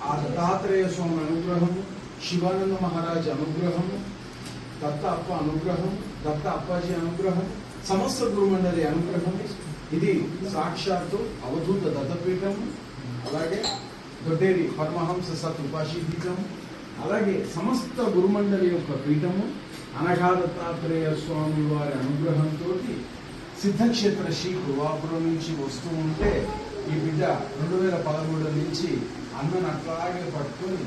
ఆ దత్తాత్రేయ స్వామి అనుగ్రహము, శివానంద మహారాజ్ అనుగ్రహము, దత్త అప్ప అనుగ్రహం, దత్త అప్పాజీ అనుగ్రహం, సమస్త గురుమండలి అనుగ్రహం. ఇది సాక్షాత్తు అవధూత దత్తపీఠము, అలాగే దొడ్డేరి పరమహంస సత్కృపాశీ పీఠము, అలాగే సమస్త గురుమండలి యొక్క పీఠము. అనగా దత్తాత్రేయ స్వామి వారి అనుగ్రహంతో సిద్ధక్షేత్ర శ్రీ గురువాపురం నుంచి వస్తూ ఉంటే ఈ బిడ్డ 2013 నుంచి అన్నను అట్లాగే పట్టుకొని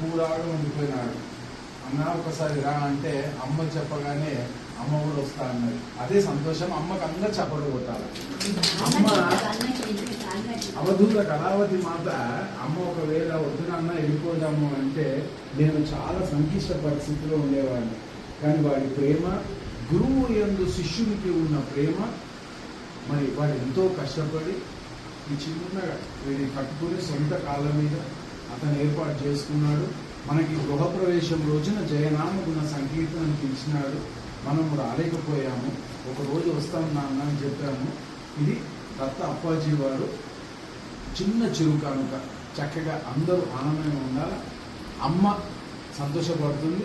కూడాగా ఉండిపోయినాడు. అన్న ఒకసారి రా అంటే అమ్మ చెప్పగానే అమ్మ కూడా వస్తా అన్నది. అదే సంతోషం. అమ్మకు అందరూ చప్పట్లు కొట్టాలి. అమ్మ అవధూత కళావతి మాత అమ్మ ఒకవేళ వద్దునన్న వెళ్ళిపోదాము అంటే నేను చాలా సంక్లిష్ట పరిస్థితిలో ఉండేవాడిని. కానీ వాడి ప్రేమ, గురువు యందు శిష్యునికి ఉన్న ప్రేమ, మరి వాడు ఎంతో కష్టపడి ఈ చిన్నగా వీడిని కట్టుకుని సొంత కాళ్ళ మీద అతను ఏర్పాటు చేసుకున్నాడు. మనకి గృహప్రవేశం రోజున జయనామ గుణ సంకీర్తనను పిలిచినాడు. మనం రాలేకపోయాము. ఒకరోజు వస్తాం నాన్న అని చెప్పాము. ఇది దత్త అప్పాజీ వారు చిన్న చిరు కానుక. చక్కగా అందరూ ఆనందంగా ఉండాలి. అమ్మ సంతోషపడుతుంది,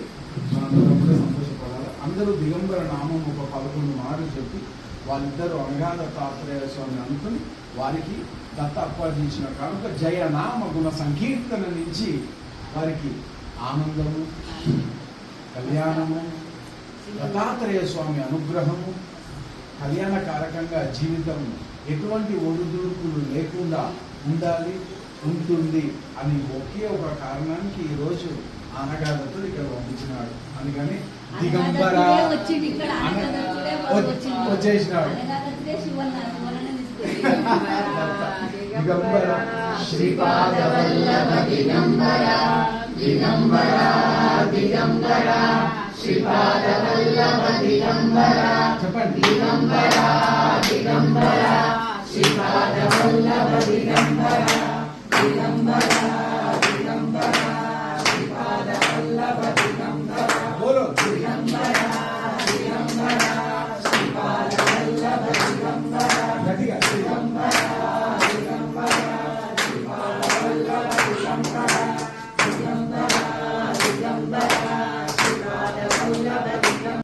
మనందరం కూడా సంతోషపడాలి. అందరూ దిగంబర నామం ఒక 11 మార్లు చెప్పి వాళ్ళిద్దరూ అనగా దత్తాత్రేయ స్వామి అనుకుని వారికి దత్త అప్పాజీ ఇచ్చిన కానుక జయనామ గుణ సంకీర్తన నుంచి వారికి ఆనందము, కళ్యాణము, దత్తాత్రేయ స్వామి అనుగ్రహము, కళ్యాణకారకంగా జీవితం ఎటువంటి ఒడిదుడుకులు లేకుండా ఉండాలి, ఉంటుంది అని ఒకే ఒక కారణానికి ఈరోజు అనగాదత్తుడు ఇక్కడ పంపించినాడు. అందుకని దిగంబర వచ్చేసినాడు. దిగంబర శ్రీపాదవల్లభ దిగంబర దిగంబర దిగంబర శ్రీపాదవల్లభ దిగంబర చెప్పండి. దిగంబర దిగంబర